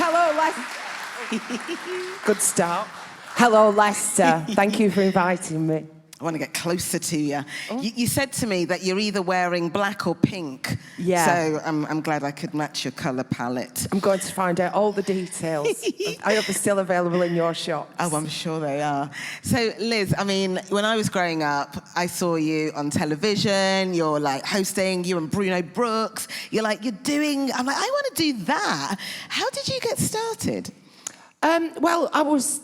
Hello, Leicester. Good start. Hello, Leicester. Thank you for inviting me. I want to get closer to you. You said to me that you're either wearing black or pink. Yeah. So I'm glad I could match your colour palette. I'm going to find out all the details. I hope they're still available in your shops. Oh, I'm sure they are. So, Liz, I mean, when I was growing up, I saw you on television. You're like hosting, you and Bruno Brooks. You're doing, I'm like, I want to do that. How did you get started? Well,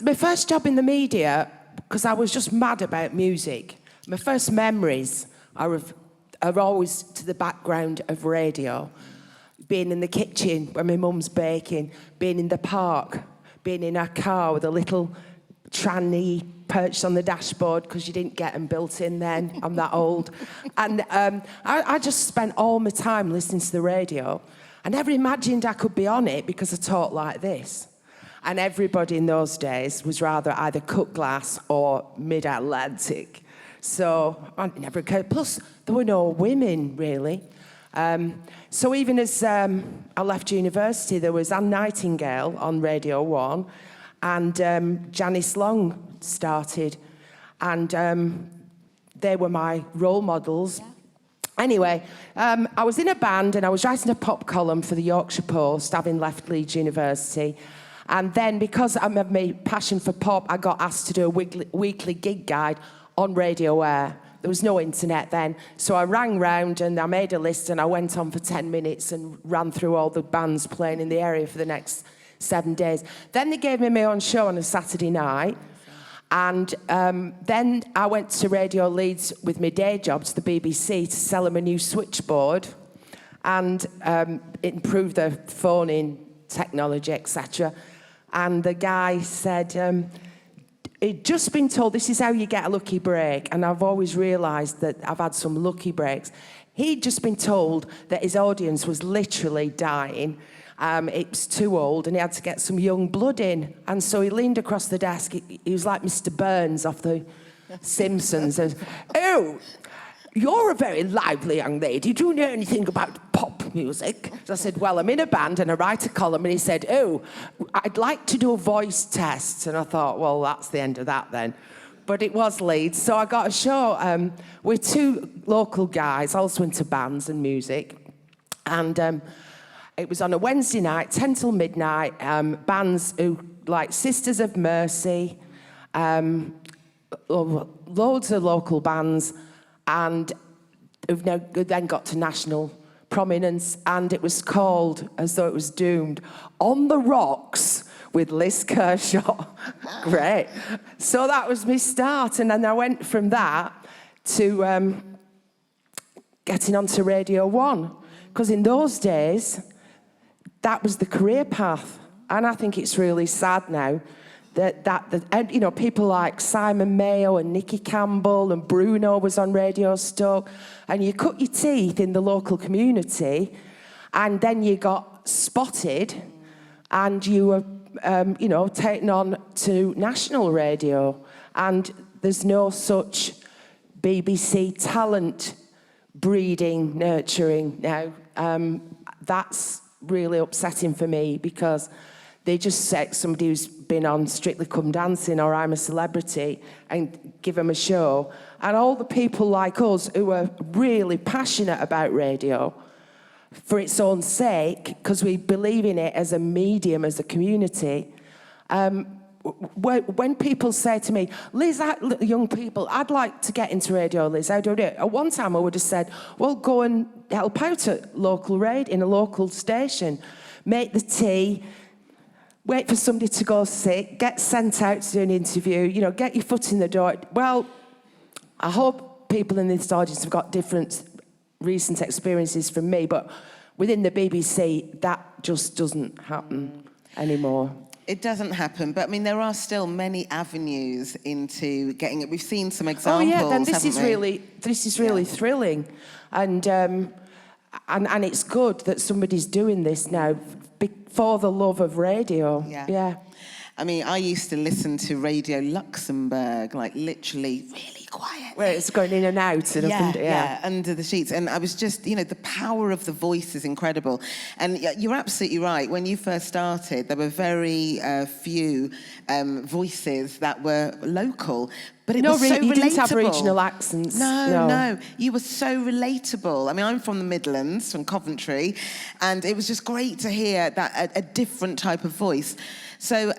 my first job in the media, because I was just mad about music. My first memories are always to the background of radio. Being in the kitchen when my mum's baking, being in the park, being in a car with a little tranny perched on the dashboard because you didn't get them built in then. I'm that old. And I just spent all my time listening to the radio. I never imagined I could be on it because I talked like this. And everybody in those days was rather either cut glass or mid-Atlantic. So I never occurred. Plus, there were no women, really. So even as I left university, there was Anne Nightingale on Radio 1, and Janice Long started. And they were my role models. Yeah. Anyway, I was in a band, and I was writing a pop column for the Yorkshire Post, having left Leeds University. And then, because I have my passion for pop, I got asked to do a weekly gig guide on Radio Air. There was no internet then. So I rang round and I made a list and I went on for 10 minutes and ran through all the bands playing in the area for the next 7 days. Then they gave me my own show on a Saturday night. And then I went to Radio Leeds with my day job to the BBC to sell them a new switchboard and improve their phone-in technology, etc. And the guy said, he'd just been told this is how you get a lucky break, and I've always realised that I've had some lucky breaks. He'd just been told that his audience was literally dying. It was too old, and he had to get some young blood in. And so he leaned across the desk. He was like Mr. Burns off The Simpsons. Oh, you're a very lively young lady. Do you know anything about pop music? So I said, well, I'm in a band and I write a column. And he said, oh, I'd like to do a voice test. And I thought, well, that's the end of that then. But it was Leeds. So I got a show with two local guys, also into bands and music. And it was on a Wednesday night, 10 till midnight, bands who, like Sisters of Mercy, loads of local bands, and who've now then got to national prominence, and it was called, as though it was doomed, On the Rocks with Liz Kershaw. Great. So that was my start, and then I went from that to getting onto Radio 1, because in those days, that was the career path, and I think it's really sad now that you know, people like Simon Mayo and Nicky Campbell and Bruno was on Radio Stoke, and you cut your teeth in the local community, and then you got spotted, and you were, you know, taken on to national radio, and there's no such BBC talent breeding, nurturing now. That's really upsetting for me, because they just set somebody who's been on Strictly Come Dancing or I'm a Celebrity and give them a show. And all the people like us who are really passionate about radio for its own sake, because we believe in it as a medium, as a community, when people say to me, Liz, young people, I'd like to get into radio, Liz, how do I do it? At one time I would have said, well, go and help out at local radio, in a local station, make the tea, wait for somebody to go sick, get sent out to do an interview, you know, get your foot in the door. Well, I hope people in this audience have got different recent experiences from me, but within the BBC, that just doesn't happen anymore. It doesn't happen, but I mean, there are still many avenues into getting it. We've seen some examples. Oh yeah, then this is really thrilling, and it's good that somebody's doing this now for the love of radio. Yeah. I mean, I used to listen to Radio Luxembourg, like literally really quiet. Where it's going in and out and up and under the sheets. And I was just, you know, the power of the voice is incredible. And you're absolutely right. When you first started, there were very few voices that were local. But it was so relatable. You didn't have regional accents. No. You were so relatable. I mean, I'm from the Midlands, from Coventry, and it was just great to hear that a different type of voice. So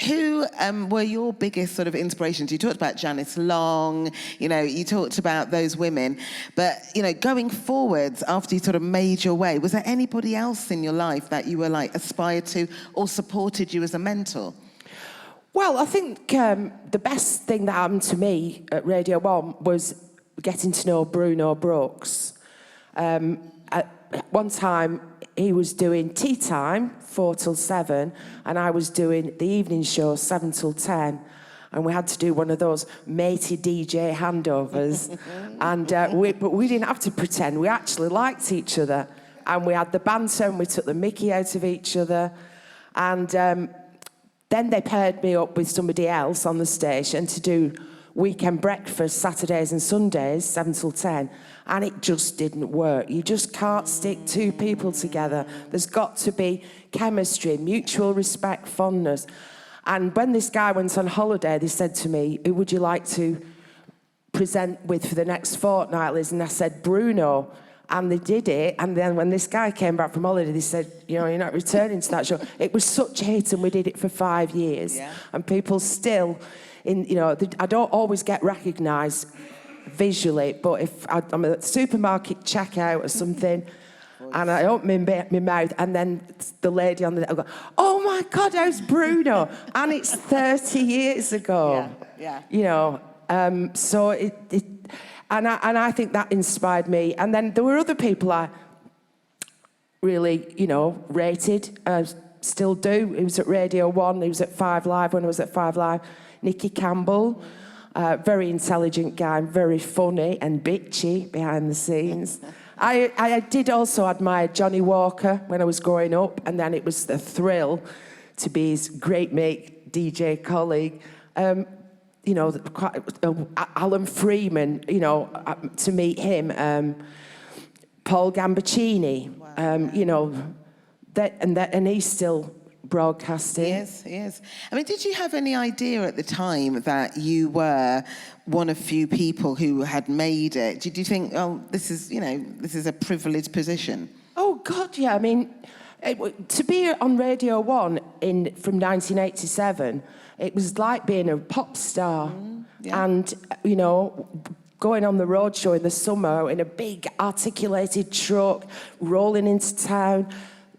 who were your biggest sort of inspirations? You talked about Janice Long, you know, you talked about those women. But, you know, going forwards, after you sort of made your way, was there anybody else in your life that you were, like, aspired to or supported you as a mentor? Well, I think the best thing that happened to me at Radio 1 was getting to know Bruno Brooks. At one time, he was doing tea time, 4 till 7, and I was doing the evening show, 7 till 10. And we had to do one of those matey DJ handovers. But we didn't have to pretend. We actually liked each other. And we had the banter, and we took the mickey out of each other. And then they paired me up with somebody else on the station to do weekend breakfast, Saturdays and Sundays, 7 till 10. And it just didn't work. You just can't stick two people together. There's got to be chemistry, mutual respect, fondness. And when this guy went on holiday, they said to me, who would you like to present with for the next fortnight, Liz? And I said, Bruno. And they did it, and then when this guy came back from holiday, they said, you know, you're not returning to that show. It was such a hit, and we did it for 5 years. Yeah. And people still, you know, I don't always get recognised visually, but if I'm at the supermarket checkout or something, and I open my mouth, and then the lady on the, I go, oh my God, how's Bruno? And it's 30 years ago. Yeah. You know, so And I think that inspired me. And then there were other people I really, you know, rated, still do. He was at Radio 1, he was at 5 Live when I was at 5 Live. Nicky Campbell, very intelligent guy, very funny and bitchy behind the scenes. I did also admire Johnny Walker when I was growing up, and then it was the thrill to be his great mate, DJ colleague. You know, Alan Freeman, you know, to meet him, Paul Gambaccini, wow. You know, and he's still broadcasting. He is. I mean, did you have any idea at the time that you were one of few people who had made it? Did you think, oh, this is a privileged position? Oh, God, yeah. I mean, to be on Radio 1 from 1987, it was like being a pop star. And, you know, going on the roadshow in the summer in a big articulated truck, rolling into town,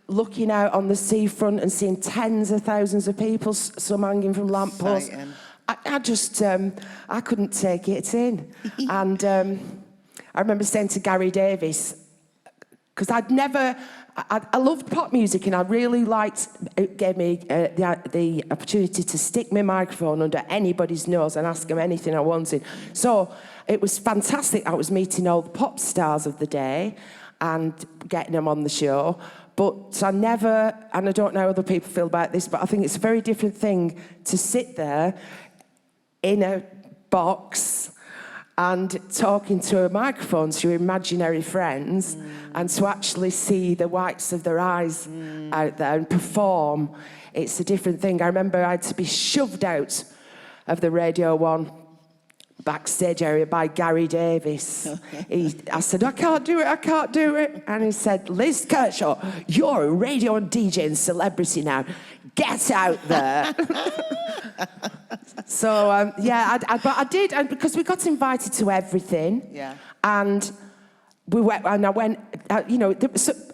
looking out on the seafront and seeing tens of thousands of people, some hanging from lampposts. I just, I couldn't take it in. And I remember saying to Gary Davis, because I loved pop music, and I really liked, it gave me the opportunity to stick my microphone under anybody's nose and ask them anything I wanted. So it was fantastic. I was meeting all the pop stars of the day and getting them on the show. But I never, and I don't know how other people feel about this, but I think it's a very different thing to sit there in a box and talking to a microphone to your imaginary friends and to actually see the whites of their eyes out there and perform. It's a different thing. I remember I had to be shoved out of the Radio 1 backstage area by Gary Davis. I said, I can't do it. And he said, Liz Kershaw, you're a radio and DJ and celebrity now. Get out there. So, but I did, and because we got invited to everything. Yeah. And we went, and I went, you know,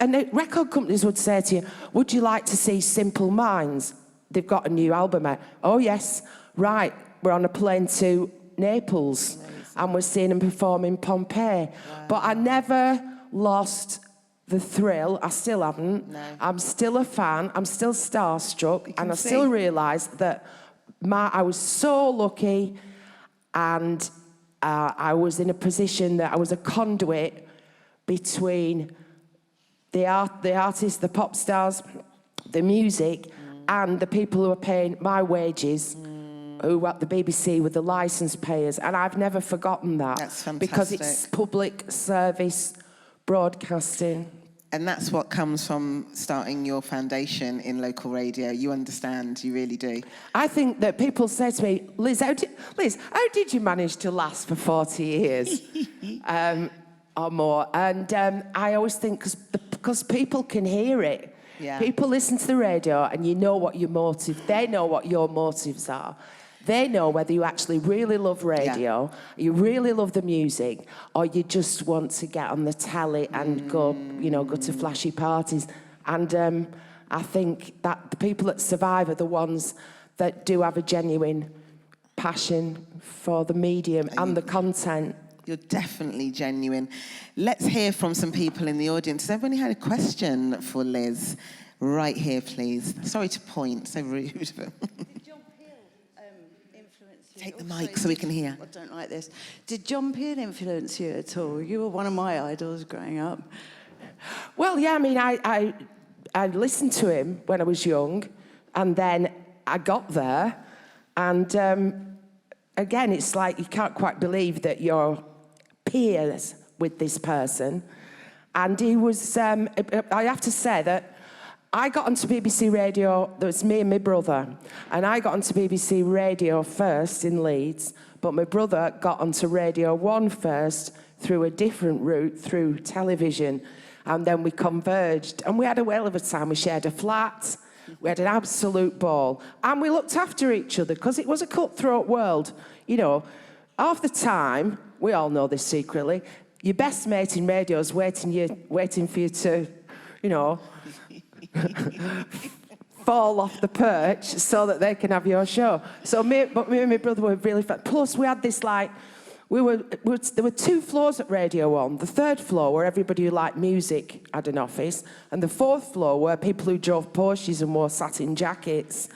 and the record companies would say to you, would you like to see Simple Minds? They've got a new album out. Oh, yes. Right. We're on a plane to Naples. Amazing. And we're seeing them perform in Pompeii. Wow. But I never lost the thrill. I still haven't. No. I'm still a fan. I'm still starstruck. And I still realise that I was so lucky, and I was in a position that I was a conduit between the artists, the pop stars, the music, and the people who are paying my wages, who at the BBC were the licence payers, and I've never forgotten that. That's fantastic. Because it's public service broadcasting. And that's what comes from starting your foundation in local radio. You understand, you really do. I think that people say to me, Liz, how did you manage to last for 40 years or more? And I always think, because people can hear it. Yeah. People listen to the radio and you know what your motive, they know what your motives are. They know whether you actually really love radio, you really love the music, or you just want to get on the telly and go to flashy parties. And I think that the people that survive are the ones that do have a genuine passion for the medium and the content. You're definitely genuine. Let's hear from some people in the audience. Has everybody had a question for Liz? Right here, please. Sorry to point, so rude. Take the mic so we can hear. I don't like this. Did John Peel influence you at all? You were one of my idols growing up. Well, yeah, I mean, I listened to him when I was young, and then I got there, and again, it's like you can't quite believe that you're peers with this person. And he was, I have to say that I got onto BBC Radio, there was me and my brother, and I got onto BBC Radio first in Leeds, but my brother got onto Radio 1 first through a different route, through television, and then we converged, and we had a whale of a time. We shared a flat, we had an absolute ball, and we looked after each other, because it was a cutthroat world. You know, half the time, we all know this secretly, your best mate in radio is waiting for you to, you know, fall off the perch so that they can have your show. So me and my brother were really fun. Plus, we had this there were 2 floors at Radio 1. The 3rd floor where everybody who liked music had an office, and the 4th floor where people who drove Porsches and wore satin jackets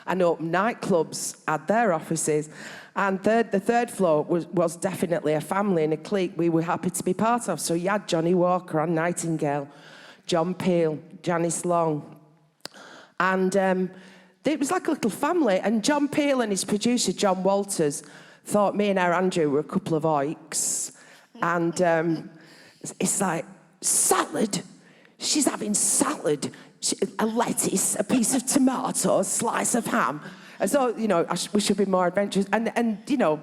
and open nightclubs had their offices. And the 3rd floor was definitely a family and a clique we were happy to be part of. So you had Johnny Walker, Anne Nightingale, John Peel, Janice Long. And it was like a little family. And John Peel and his producer, John Walters, thought me and our Andrew were a couple of oiks. And it's like, salad? She's having salad. A lettuce, a piece of tomato, a slice of ham. And so, you know, we should be more adventurous. And you know,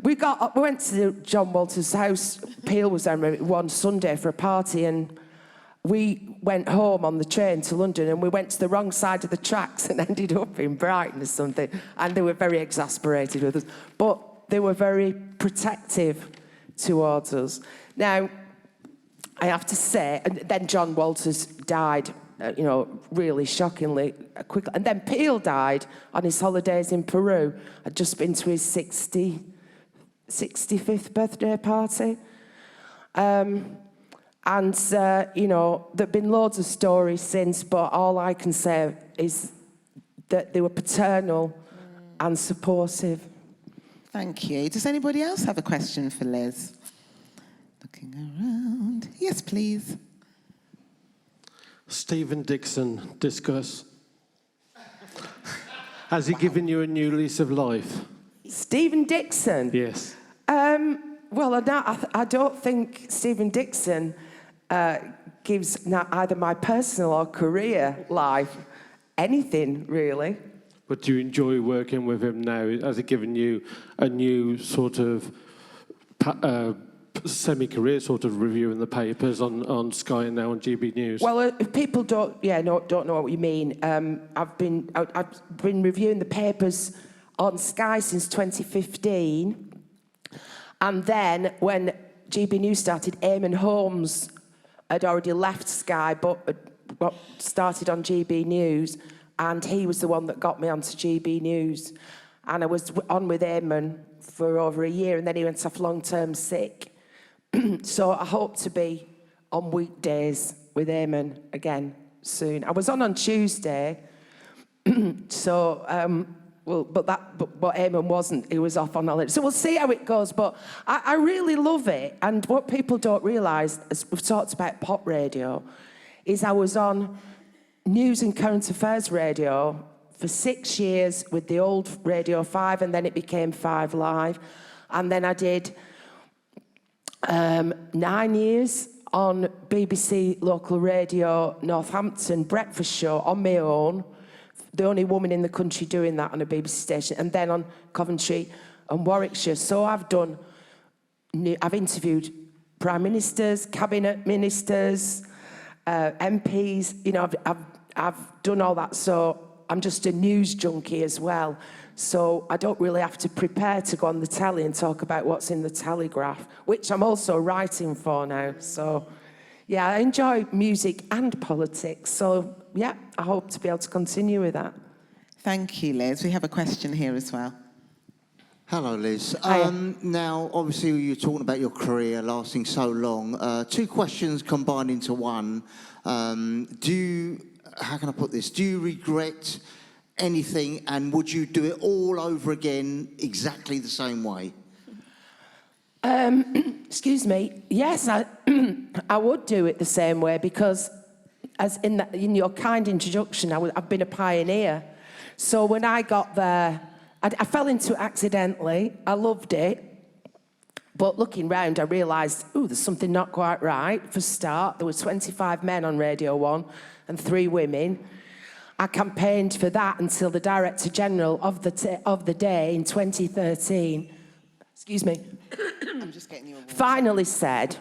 we went to John Walters' house. Peel was there one Sunday for a party, and we went home on the train to London, and we went to the wrong side of the tracks and ended up in Brighton or something. And they were very exasperated with us. But they were very protective towards us. Now, I have to say, and then John Walters died, you know, really shockingly quickly. And then Peel died on his holidays in Peru. I'd just been to his 65th birthday party. And, you know, there have been loads of stories since, but all I can say is that they were paternal and supportive. Thank you. Does anybody else have a question for Liz? Looking around. Yes, please. Stephen Dixon, discuss. Has he given you a new lease of life? Stephen Dixon? Yes. Well, I don't think Stephen Dixon gives either my personal or career life anything, really. But do you enjoy working with him now? Has he given you a new sort of semi-career sort of review in the papers on Sky and now on GB News? Well, if people don't know what you mean, I've been reviewing the papers on Sky since 2015. And then when GB News started, Eamon Holmes had already left Sky, but started on GB News, and he was the one that got me onto GB News. And I was on with Eamon for over a year, and then he went off long-term sick. So I hope to be on weekdays with Eamon again soon. I was on Tuesday, so... but Eamon wasn't. He was off on holiday. So we'll see how it goes. But I really love it. And what people don't realise, as we've talked about pop radio, is I was on news and current affairs radio for 6 years with the old Radio 5, and then it became 5 Live. And then I did 9 years on BBC Local Radio Northampton breakfast show on my own, the only woman in the country doing that on a BBC station, and then on Coventry and Warwickshire. So I've interviewed prime ministers, cabinet ministers, MPs. You know, I've done all that. So I'm just a news junkie as well. So I don't really have to prepare to go on the telly and talk about what's in the Telegraph, which I'm also writing for now. So, yeah, I enjoy music and politics. So, yeah, I hope to be able to continue with that. Thank you, Liz. We have a question here as well. Hello, Liz. Hiya. Now, obviously, you're talking about your career lasting so long. 2 questions combined into one. How can I put this? Do you regret anything, and would you do it all over again exactly the same way? Excuse me. Yes, I would do it the same way, because as in your kind introduction, I've been a pioneer. So when I got there, I fell into it accidentally. I loved it. But looking round, I realised, there's something not quite right. For a start, there were 25 men on Radio 1 and 3 women. I campaigned for that until the Director General of the day in 2013, excuse me, I'm just getting you a water. finally said,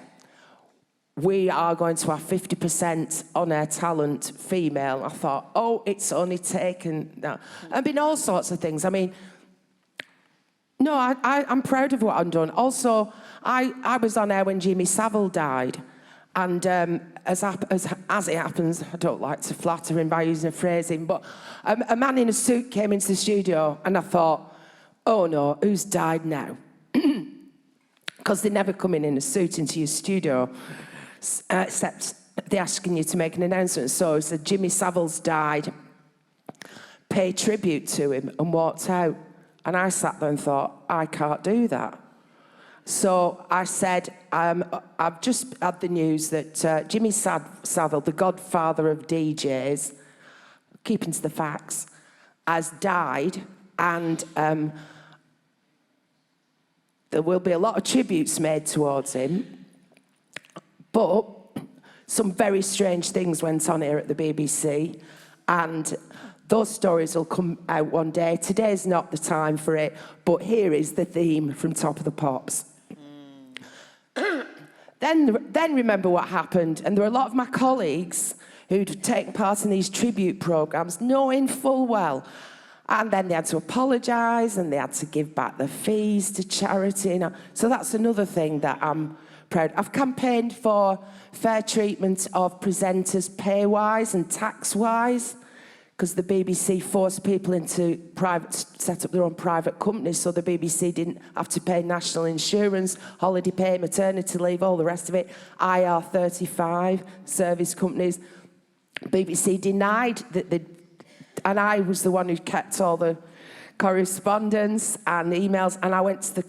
we are going to have 50% on-air talent female. I thought, it's only taken that. I've been all sorts of things. I mean, no, I'm proud of what I've done. Also, I was on air when Jimmy Savile died. And as it happens, I don't like to flatter him by using a phrasing, but a man in a suit came into the studio, and I thought, oh no, who's died now? Because they never come in a suit into your studio, except they're asking you to make an announcement. So he said, Jimmy Savile's died, pay tribute to him, and walked out. And I sat there and thought, I can't do that. So I said, I've just had the news that Jimmy Savile, the godfather of DJs, keeping to the facts, has died, and there will be a lot of tributes made towards him. But some very strange things went on here at the BBC, and those stories will come out one day. Today's not the time for it, but here is the theme from Top of the Pops. Then remember what happened, and there were a lot of my colleagues who'd taken part in these tribute programmes, knowing full well. And then they had to apologise, and they had to give back their fees to charity. So that's another thing that I'm proud. I've campaigned for fair treatment of presenters pay-wise and tax-wise, because the BBC forced people into set up their own private companies, so the BBC didn't have to pay national insurance, holiday pay, maternity leave, all the rest of it. IR35 service companies. BBC denied that and I was the one who kept all the correspondence and emails, and I went to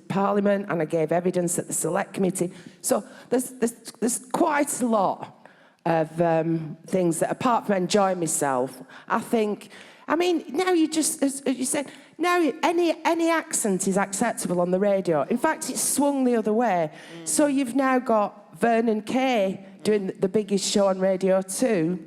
Parliament, and I gave evidence at the Select Committee. So there's quite a lot of things that, apart from enjoying myself, I think, I mean, now you just, as you said, now any accent is acceptable on the radio. In fact, it's swung the other way. So you've now got Vernon Kay doing the biggest show on Radio 2,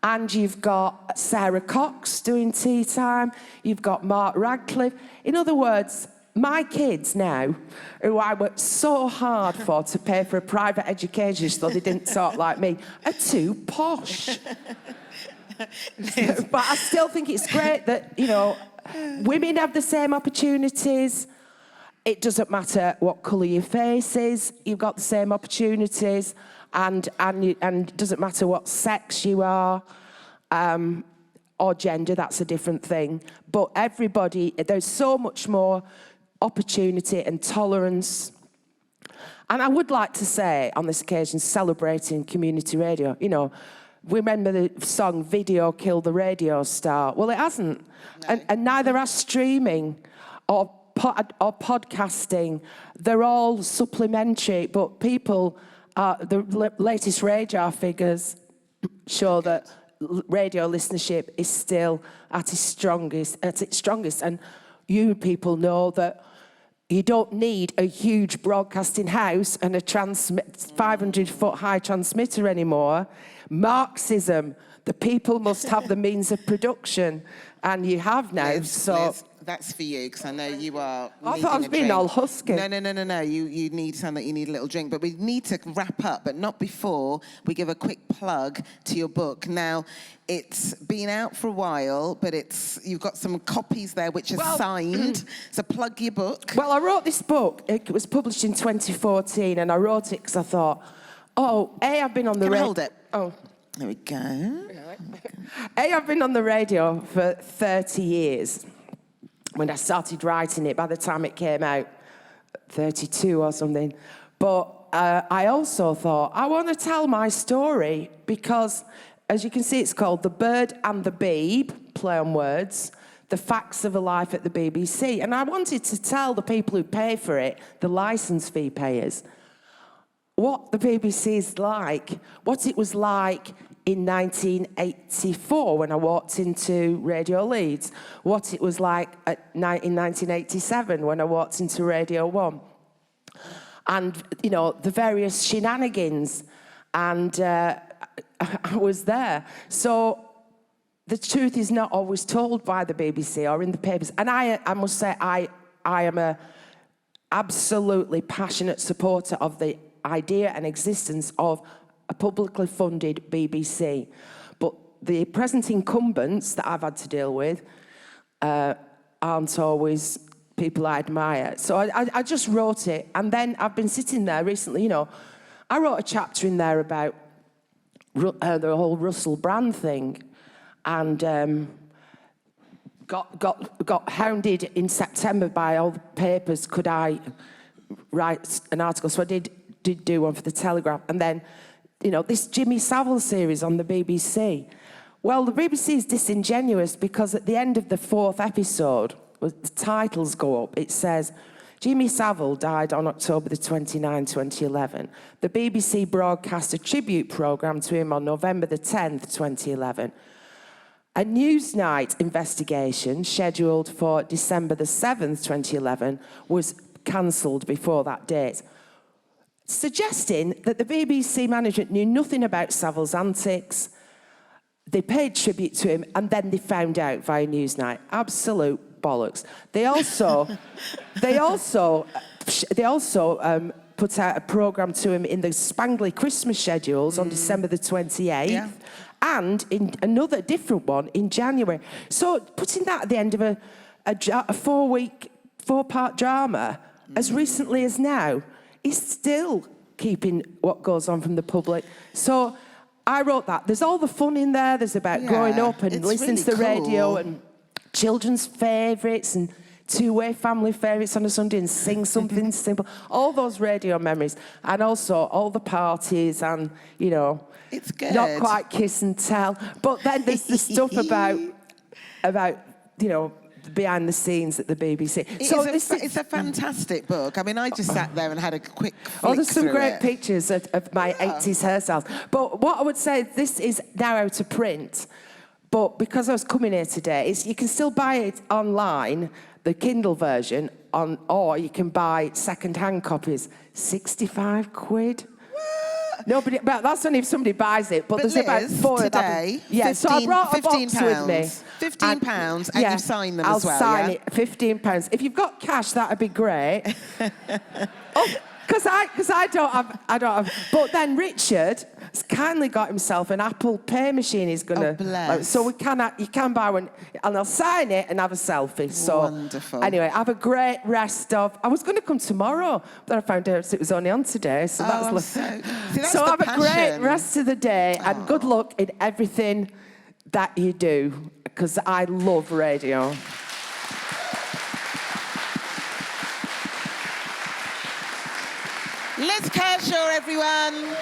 and you've got Sarah Cox doing Tea Time, you've got Mark Radcliffe. In other words, my kids now, who I worked so hard for to pay for a private education so they didn't talk like me, are too posh. But I still think it's great that, women have the same opportunities. It doesn't matter what colour your face is, you've got the same opportunities, and it doesn't matter what sex you are, or gender, that's a different thing. But everybody, there's so much more opportunity and tolerance. And I would like to say, on this occasion, celebrating community radio, we remember the song Video Killed the Radio Star. Well, it hasn't. No. And neither has streaming or podcasting. They're all supplementary, but people, the latest radar figures show that radio listenership is still at its strongest. And you people know that you don't need a huge broadcasting house and a 500-foot high transmitter anymore. Marxism, the people must have the means of production, and you have now. Liz, that's for you, because I know you are. I thought I was being all husky. No. You need something. You need a little drink, but we need to wrap up, but not before we give a quick plug to your book. Now, it's been out for a while, but you've got some copies there which are signed. So plug your book. Well, I wrote this book. It was published in 2014, and I wrote it because I thought, I've been on the radio. Hold it. Oh. There we go. I've been on the radio for 30 years. When I started writing it, by the time it came out, 32 or something. But I also thought, I want to tell my story because, as you can see, it's called The Bird and the BEEB, play on words, The Facts of a Life at the BBC. And I wanted to tell the people who pay for it, the licence fee payers, what the BBC is like, what it was like in 1984 when I walked into Radio Leeds, what it was like in 1987 when I walked into Radio 1. And, the various shenanigans. And I was there. So the truth is not always told by the BBC or in the papers. And I must say, I am a absolutely passionate supporter of the idea and existence of a publicly funded BBC. But the present incumbents that I've had to deal with aren't always people I admire. So I just wrote it, and then I've been sitting there recently, I wrote a chapter in there about the whole Russell Brand thing, and got hounded in September by all the papers. Could I write an article? So I did do one for the Telegraph, and then this Jimmy Savile series on the BBC. Well, the BBC is disingenuous because at the end of the 4th episode, the titles go up, it says, Jimmy Savile died on October the 29th, 2011. The BBC broadcast a tribute programme to him on November the 10th, 2011. A Newsnight investigation scheduled for December the 7th, 2011 was cancelled before that date, suggesting that the BBC management knew nothing about Savile's antics. They paid tribute to him, and then they found out via Newsnight. Absolute bollocks. They also put out a programme to him in the Spangly Christmas schedules on December the 28th, and in another different one in January. So putting that at the end of a 4-part drama as recently as now, is still keeping what goes on from the public. So I wrote that. There's all the fun in there. There's about growing up and listening to the radio and children's favourites and two-way family favourites on a Sunday and sing something simple. All those radio memories. And also all the parties and, it's good. Not quite kiss and tell. But then there's the stuff about behind the scenes at the BBC. It's a fantastic book. I mean, I just sat there and had a quick flick there's some through great it. pictures of my 80s hairstyles. But what I would say, this is now out of print. But because I was coming here today, you can still buy it online, the Kindle version, or you can buy second-hand copies, 65 quid. Nobody, but that's only if somebody buys it. But there's Liz, about 4 today, of them. So I brought a box with me. £15, and you sign them as well. I'll sign it. £15. If you've got cash, that'd be great. Because I don't have. But then Richard has kindly got himself an Apple Pay machine. He's gonna. So you can buy one, and I'll sign it and have a selfie. So wonderful. Anyway, have a great rest of. I was going to come tomorrow, but then I found out it was only on today. So that's so have a great rest of the day and good luck in everything that you do, because I love radio. Liz Kershaw, everyone.